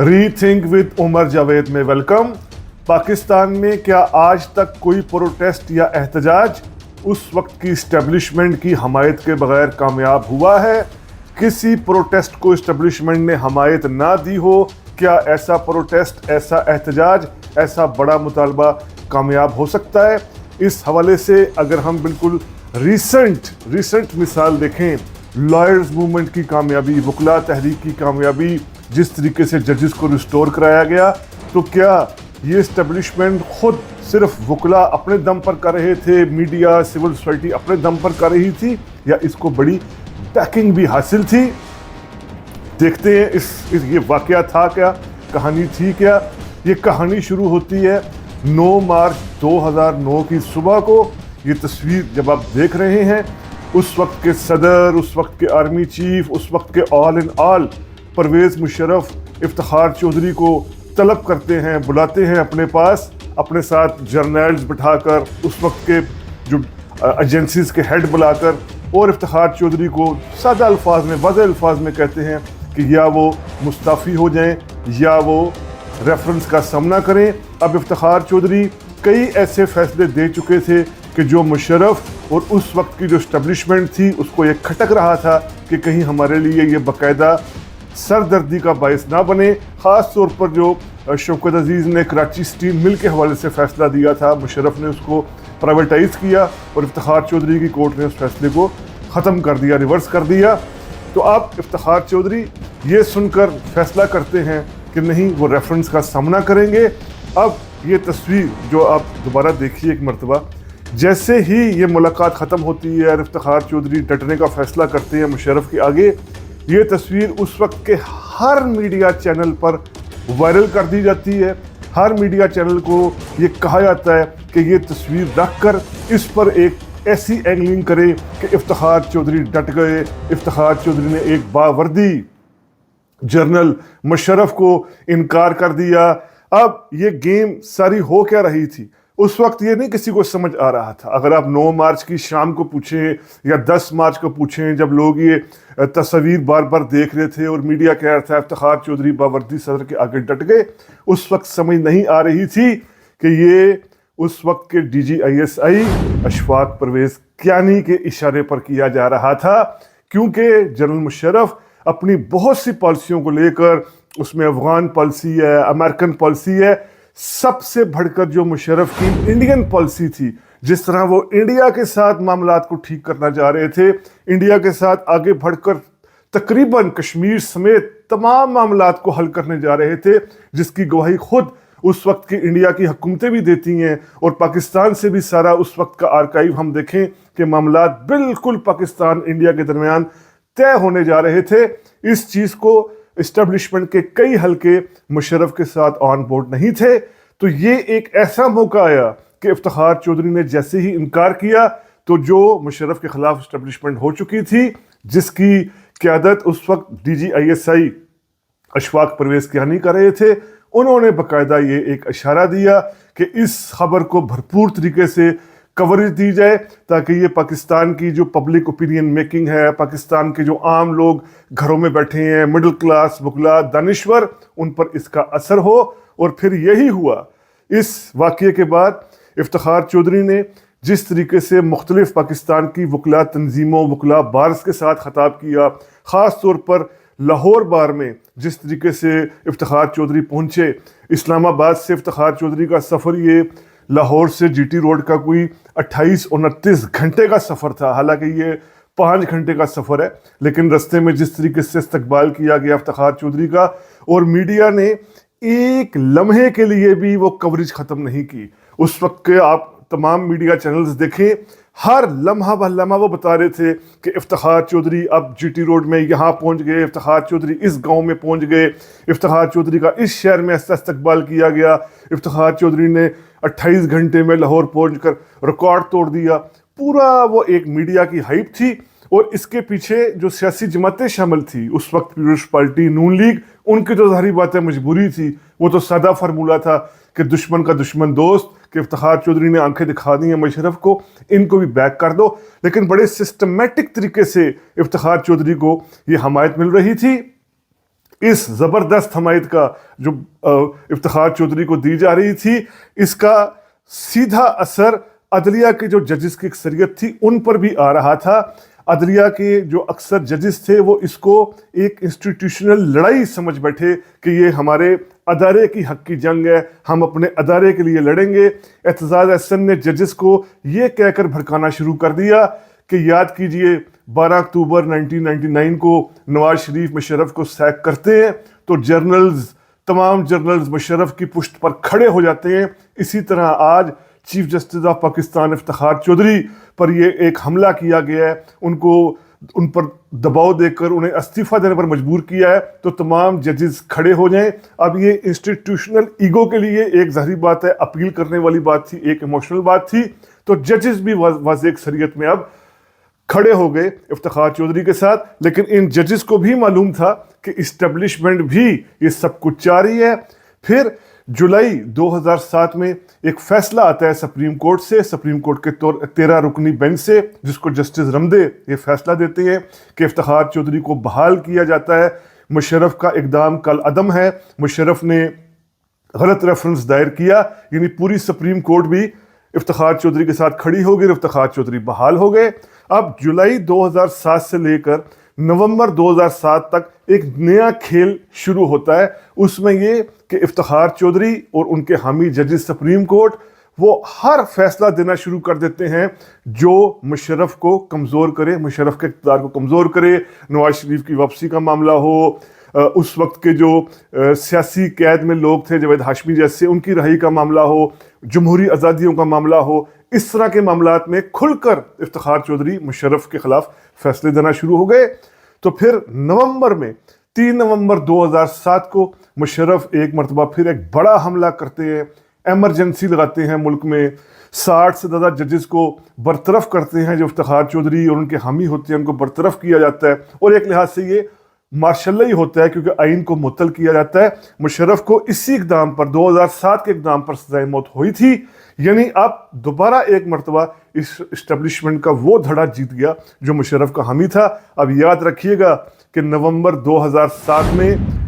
री think with Umar Javed में welcome. Pakistan में क्या आज तक कोई प्रोटेस्ट या एहतजाज उस वक्त की इस्टेब्लिशमेंट की हमायत के बगैर कामयाब हुआ है? किसी प्रोटेस्ट को इस्टेब्लिशमेंट ने हमायत ना दी हो, क्या ऐसा प्रोटेस्ट, ऐसा एहतजाज, ऐसा बड़ा मुतालबा कामयाब हो सकता है? इस हवाले से अगर हम बिल्कुल रिसेंट मिसाल देखें, लॉयर्स मूवमेंट की कामयाबी, वकला तहरीक की कामयाबी, जिस तरीके से जजेस को रिस्टोर कराया गया, तो क्या ये इस्टेब्लिशमेंट खुद सिर्फ वकला अपने दम पर कर रहे थे, मीडिया, सिविल सोसाइटी अपने दम पर कर रही थी, या इसको बड़ी बैकिंग भी हासिल थी? देखते हैं इस ये वाकया था क्या, कहानी थी क्या। ये कहानी शुरू होती है 9 मार्च 2009 की सुबह को। ये तस्वीर जब आप देख रहे हैं, उस वक्त के सदर, उस वक्त के आर्मी चीफ, उस वक्त के all in all Pervez Musharraf Iftikhar Chaudhry को तलब करते हैं, बुलाते हैं अपने पास, अपने साथ जर्नल्स बिठाकर, उस वक्त के जो एजेंसीज़ के हेड बुलाकर, और इफ्तिखार चौधरी को सादा अल्फाज में, वाज़ेह अल्फाज में कहते हैं कि या वो मुस्ताफ़ी हो जाएं या वो रेफरेंस का सामना करें। अब इफ्तिखार चौधरी कई ऐसे फैसले दे चुके थे कि जो मुशर्रफ और उस वक्त की जो इस्टेब्लिशमेंट थी उसको ये खटक रहा था कि कहीं हमारे लिए ये बाकायदा सरदर्दी का बायस ना बने। ख़ास तौर पर जो शौकत अजीज़ ने कराची स्टील मिल के हवाले से फ़ैसला दिया था, मुशर्रफ ने उसको प्राइवेटाइज़ किया और इफ्तिखार चौधरी की कोर्ट ने उस फैसले को ख़त्म कर दिया, रिवर्स कर दिया। तो अब इफ्तिखार चौधरी ये सुनकर फैसला करते हैं कि नहीं, वो रेफरेंस का सामना करेंगे। अब ये तस्वीर जो आप दोबारा देखिए एक मरतबा, जैसे ही ये मुलाकात ख़त्म होती है और इफ्तिखार चौधरी डटने का फ़ैसला करते हैं मुशर्रफ के आगे, ये तस्वीर उस वक्त के हर मीडिया चैनल पर वायरल कर दी जाती है। हर मीडिया चैनल को ये कहा जाता है कि ये तस्वीर रख कर इस पर एक ऐसी एंगलिंग करे कि इफ्तिखार चौधरी डट गए, इफ्तिखार चौधरी ने एक बावर्दी जर्नल मुशर्रफ को इनकार कर दिया। अब ये गेम सारी हो क्या रही थी, उस वक्त ये नहीं किसी को समझ आ रहा था। अगर आप 9 मार्च की शाम को पूछें या 10 मार्च को पूछें, जब लोग ये तस्वीर बार बार देख रहे थे और मीडिया कह रहा था इफ्तिखार चौधरी बावर्दी सदर के आगे डट गए, उस वक्त समझ नहीं आ रही थी कि ये उस वक्त के DGISI अशफाक परवेज़ कियानी के इशारे पर किया जा रहा था, क्योंकि जनरल मुशर्रफ अपनी बहुत सी पॉलिसियों को लेकर, उसमें अफगान पॉलिसी है, अमेरिकन पॉलिसी है, सबसे बढ़कर जो मुशर्रफ की इंडियन पॉलिसी थी, जिस तरह वो इंडिया के साथ मामलात को ठीक करना चाह रहे थे, इंडिया के साथ आगे बढ़कर तकरीबन कश्मीर समेत तमाम मामलात को हल करने जा रहे थे, जिसकी गवाही खुद उस वक्त की इंडिया की हुकूमतें भी देती हैं। और पाकिस्तान से भी सारा उस वक्त का आर्काइव हम देखें कि मामलात बिल्कुल पाकिस्तान इंडिया के दरमियान तय होने जा रहे थे। इस चीज़ को इस्टेब्लिशमेंट के कई हल्के मुशर्रफ के साथ ऑन बोर्ड नहीं थे। तो ये एक ऐसा मौका आया कि इफ्तिखार चौधरी ने जैसे ही इनकार किया, तो जो मुशर्रफ के खिलाफ इस्टेब्लिशमेंट हो चुकी थी, जिसकी क़यादत उस वक्त DGISI अशफाक परवेज़ कियानी कर रहे थे, उन्होंने बाकायदा ये एक इशारा दिया कि इस खबर को भरपूर तरीके से कवरेज दी जाए, ताकि ये पाकिस्तान की जो पब्लिक ओपिनियन मेकिंग है, पाकिस्तान के जो आम लोग घरों में बैठे हैं, मिडिल क्लास, वकला, दानिश्वर, उन पर इसका असर हो। और फिर यही हुआ। इस वाक़ये के बाद इफ्तिखार चौधरी ने जिस तरीके से मुख्तलिफ पाकिस्तान की वकला तंजीमों, वकला बार्स के साथ खिताब किया, ख़ास तौर पर लाहौर बार में जिस तरीके से इफ्तिखार चौधरी पहुँचे, इस्लामाबाद से इफ्तिखार चौधरी का सफ़र ये लाहौर से GT रोड का कोई 28-29 घंटे का सफ़र था। हालांकि ये 5 घंटे का सफ़र है, लेकिन रास्ते में जिस तरीके से इस्तकबाल किया गया इफ्तिखार चौधरी का, और मीडिया ने एक लम्हे के लिए भी वो कवरेज ख़त्म नहीं की। उस वक्त के आप तमाम मीडिया चैनल्स देखें, हर लम्हा ब लम्हा वो बता रहे थे कि इफ्तिखार चौधरी अब GT रोड में यहाँ पहुँच गए, इफ्तिखार चौधरी इस गांव में पहुँच गए, इफ्तिखार चौधरी का इस शहर में ऐसा इस्तकबाल किया गया, इफ्तिखार चौधरी ने 28 घंटे में लाहौर पहुंचकर रिकॉर्ड तोड़ दिया। पूरा वो एक मीडिया की हाइप थी। और इसके पीछे जो सियासी जमातें शामिल थी, उस वक्त पीपल्स पार्टी, नून लीग, उनकी तो ज़ाहिर बात है मजबूरी थी। वो तो सादा फार्मूला था कि दुश्मन का दुश्मन दोस्त, कि इफ्तिखार चौधरी ने आंखें दिखा दी हैं मुशर्रफ को, इनको भी बैक कर दो। लेकिन बड़े सिस्टमेटिक तरीके से इफ्तिखार चौधरी को ये हमायत मिल रही थी। इस ज़बरदस्त हमायत का जो इफ्तिखार चौधरी को दी जा रही थी, इसका सीधा असर अदलिया के जो जजेस की अक्सरियत थी उन पर भी आ रहा था। अदलिया के जो अक्सर जजेस थे वो इसको एक इंस्टीट्यूशनल लड़ाई समझ बैठे कि ये हमारे अदारे की हक की जंग है, हम अपने अदारे के लिए लड़ेंगे। एतजाज अहसन ने जजेस को ये कहकर भड़काना शुरू कर दिया कि याद कीजिए 12 अक्टूबर 1999 को नवाज शरीफ मुशर्रफ को सैक करते हैं तो तमाम जर्नल्स मुशर्रफ की पुश्त पर खड़े हो जाते हैं। इसी तरह आज chief justice of Pakistan Iftikhar Chaudhry पर ये एक हमला किया गया है, उन पर दबाव देकर उन्हें इस्तीफा देने पर मजबूर किया है, तो तमाम जजेस खड़े हो जाएं। अब ये इंस्टीट्यूशनल ईगो के लिए एक ज़ाहिर बात है, अपील करने वाली बात थी, एक इमोशनल बात थी, तो जजेस भी वाज़ेह अक्सरियत में अब खड़े हो गए इफ्तिखार चौधरी के साथ। लेकिन इन जजेस को भी मालूम था कि इस्टेब्लिशमेंट भी ये सब कुछ चाह रही है। फिर जुलाई 2007 में एक फैसला आता है सुप्रीम कोर्ट से, सुप्रीम कोर्ट के 13 रुकनी बेंच से, जिसको जस्टिस रमदे ये फैसला देते हैं कि इफ्तिखार चौधरी को बहाल किया जाता है। मुशर्रफ का इकदाम कल अदम है, मुशर्रफ ने गलत रेफरेंस दायर किया, यानी पूरी सुप्रीम कोर्ट भी इफ्तिखार चौधरी के साथ खड़ी हो गई, इफ्तिखार चौधरी बहाल हो गए। अब जुलाई 2007 से लेकर नवंबर 2007 तक एक नया खेल शुरू होता है। उसमें ये कि इफ्तिखार चौधरी और उनके हामी जजेस सुप्रीम कोर्ट वो हर फैसला देना शुरू कर देते हैं जो मुशर्रफ को कमज़ोर करे, मुशर्रफ के इक़्तिदार को कमज़ोर करे। नवाज शरीफ की वापसी का मामला हो, उस वक्त के जो सियासी कैद में लोग थे जावेद हाशमी जैसे, उनकी रहाई का मामला हो, जमहूरी आज़ादियों का मामला हो, इस तरह के मामलात में खुलकर इफ्तिखार चौधरी मुशर्रफ के खिलाफ फैसले देना शुरू हो गए। तो फिर नवंबर में 3 नवंबर 2007 को मुशर्रफ एक मरतबा फिर एक बड़ा हमला करते हैं, एमरजेंसी लगाते हैं मुल्क में, 60 से ज़्यादा जजेस को बरतरफ करते हैं, जो इफ्तिखार चौधरी और उनके हामी होते हैं उनको बरतरफ किया जाता है। और एक लिहाज से ये मार्शल ही होता है क्योंकि आइन को मुअत्तल किया जाता है। मुशर्रफ को इसी इक़दाम पर 2007 के इक़दाम पर सज़ाए मौत हुई थी, यानी अब दोबारा एक मरतबा इस इस्टेब्लिशमेंट का वो धड़ा जीत गया जो मुशर्रफ का हामी था। अब याद रखिएगा कि नवंबर 2007 में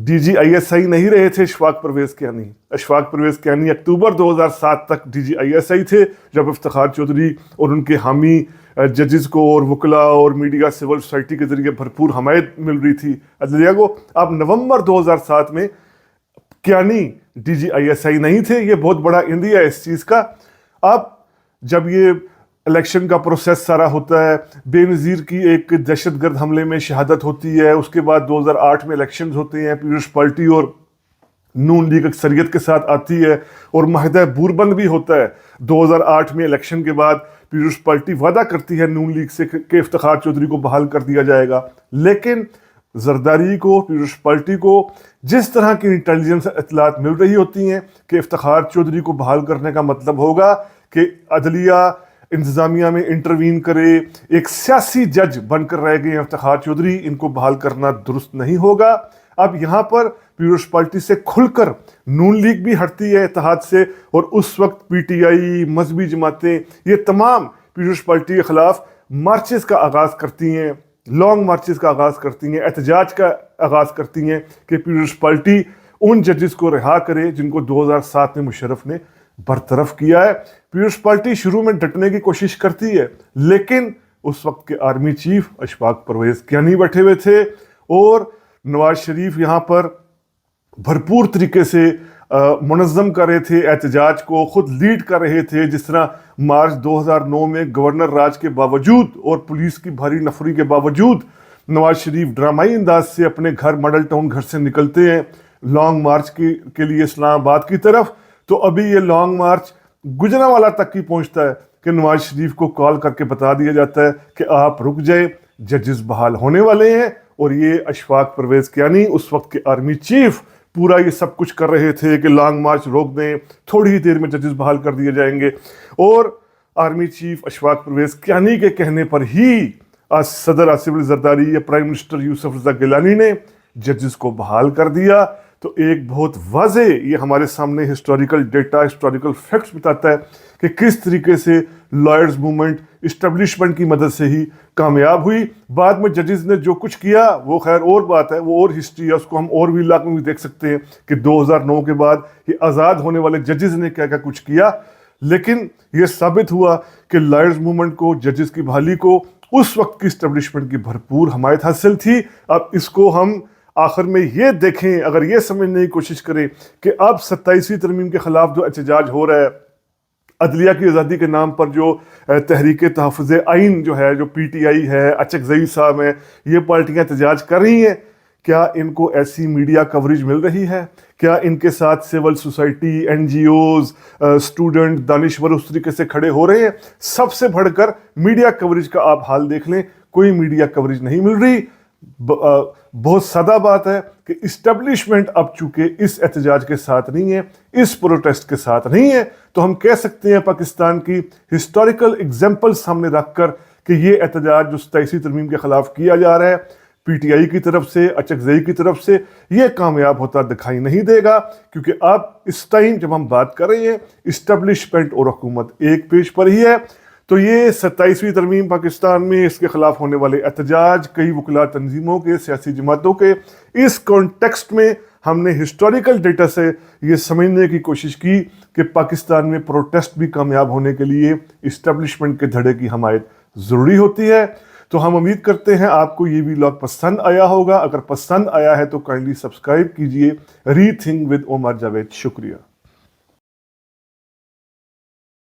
DGISI नहीं रहे थे अशफाक परवेज़ कियानी। अशफाक परवेज़ कियानी अक्टूबर 2007 तक DGISI थे, जब इफ्तिखार चौधरी और उनके हामी जजेस को और वकला और मीडिया सिविल सोसाइटी के जरिए भरपूर हमायत मिल रही थी अदलिया को। अब नवंबर 2007 में कियानी DGISI नहीं थे, ये बहुत बड़ा इंदिया है इस चीज़ का। अब जब ये इलेक्शन का प्रोसेस सारा होता है, बेनज़ीर की एक दहशतगर्द हमले में शहादत होती है, उसके बाद 2008 में इलेक्शंस होते हैं, पीपल्स पार्टी और नून लीग अक्सरियत के साथ आती है और माहिदा बूरबंद भी होता है। 2008 में इलेक्शन के बाद पीपल्स पार्टी वादा करती है नून लीग से कि इफ्तिखार चौधरी को बहाल कर दिया जाएगा, लेकिन जरदारी को, पीपल्स पार्टी को जिस तरह की इंटेलिजेंस इत्तलात मिल रही होती हैं कि इफ्तिखार चौधरी को बहाल करने का मतलब होगा कि अदलिया इंतज़ामिया में इंटरवीन करे, एक सियासी जज बनकर रह गए इफ्तिखार चौधरी, इनको बहाल करना दुरुस्त नहीं होगा। अब यहाँ पर पीपल्स पार्टी से खुलकर नून लीग भी हटती है इत्तेहाद से, और उस वक्त PTI, मजहबी जमातें, ये तमाम पीपल्स पार्टी के खिलाफ मार्चेस का आगाज़ करती हैं, लॉन्ग मार्चेस का आगाज़ करती हैं, एहतजाज का आगाज़ करती हैं कि पीपल्स पार्टी उन जजेस को रिहा करे जिनको 2007 में मुशर्रफ ने बरतरफ किया है। पीपल्स पार्टी शुरू में डटने की कोशिश करती है, लेकिन उस वक्त के आर्मी चीफ अशफाक परवेज़ कियानी बैठे हुए थे और नवाज शरीफ यहाँ पर भरपूर तरीके से मुनज़्ज़म कर रहे थे एहतजाज को, खुद लीड कर रहे थे। जिस तरह मार्च 2009 में गवर्नर राज के बावजूद और पुलिस की भारी नफरी के बावजूद नवाज शरीफ ड्रामाई अंदाज से अपने घर, मॉडल टाउन घर से निकलते हैं लॉन्ग मार्च के लिए इस्लामाबाद की तरफ। तो अभी ये लॉन्ग मार्च गुजरांवाला तक ही पहुंचता है कि नवाज शरीफ को कॉल करके बता दिया जाता है कि आप रुक जाए, जजेस बहाल होने वाले हैं। और ये अशफाक परवेज़ कियानी, उस वक्त के आर्मी चीफ, पूरा ये सब कुछ कर रहे थे कि लॉन्ग मार्च रोक दें, थोड़ी ही देर में जजेस बहाल कर दिए जाएंगे। और आर्मी चीफ अशफाक परवेज़ कियानी के कहने पर ही सदर आसिफ अली जरदारी या प्राइम मिनिस्टर यूसुफ रज़ा गिलानी ने जजेस को बहाल कर दिया। तो एक बहुत वाज़े ये हमारे सामने हिस्टोरिकल डेटा, हिस्टोरिकल फैक्ट्स बताता है कि किस तरीके से लॉयर्स मूवमेंट इस्टेब्लिशमेंट की मदद से ही कामयाब हुई। बाद में जजेस ने जो कुछ किया वो खैर और बात है, वो और हिस्ट्री है, उसको हम और भी इलाकों में देख सकते हैं कि 2009 के बाद ये आज़ाद होने वाले जजेस ने क्या क्या कुछ किया। लेकिन ये साबित हुआ कि लॉयर्स मूवमेंट को, जजेस की बहाली को उस वक्त की इस्टेब्लिशमेंट की भरपूर हमायत हासिल थी। अब इसको हम आखिर में ये देखें, अगर ये समझने की कोशिश करें कि अब 27वीं तरमीम के खिलाफ जो एहतजाज हो रहा है, अदलिया की आज़ादी के नाम पर जो तहरीक तहफ़्फ़ुज़ आइन जो है, जो PTI है, अचकज़ई साहब हैं, ये पार्टियां एहतजाज कर रही हैं, क्या इनको ऐसी मीडिया कवरेज मिल रही है? क्या इनके साथ सिविल सोसाइटी, NGOs, स्टूडेंट, दानिश्वर उस तरीके से खड़े हो रहे हैं? सबसे बढ़कर मीडिया कवरेज का आप हाल देख लें, कोई मीडिया कवरेज नहीं मिल रही। बहुत सादा बात है कि इस्टेब्लिशमेंट अब चूंकि इस एहतजाज के साथ नहीं है, इस प्रोटेस्ट के साथ नहीं है, तो हम कह सकते हैं पाकिस्तान की हिस्टोरिकल एग्जाम्पल सामने रखकर कि ये एहतजाज जो 27वीं तरमीम के खिलाफ किया जा रहा है PTI की तरफ से, अचकज़ई की तरफ से, ये कामयाब होता दिखाई नहीं देगा। क्योंकि अब इस टाइम जब हम बात कर रहे हैं, इस्टेब्लिशमेंट और हुकूमत एक पेज पर ही है। तो ये 27वीं तरमीम पाकिस्तान में, इसके खिलाफ होने वाले एहतजाज, कई वकला तंजीमों के, सियासी जमातों के, इस कॉन्टेक्स्ट में हमने हिस्टोरिकल डेटा से ये समझने की कोशिश की कि पाकिस्तान में प्रोटेस्ट भी कामयाब होने के लिए इस्टेब्लिशमेंट के धड़े की हमायत ज़रूरी होती है। तो हम उम्मीद करते हैं आपको ये व्लॉग पसंद आया होगा। अगर पसंद आया है तो काइंडली सब्सक्राइब कीजिए रीथिंक विद ओमर जावेद। शुक्रिया।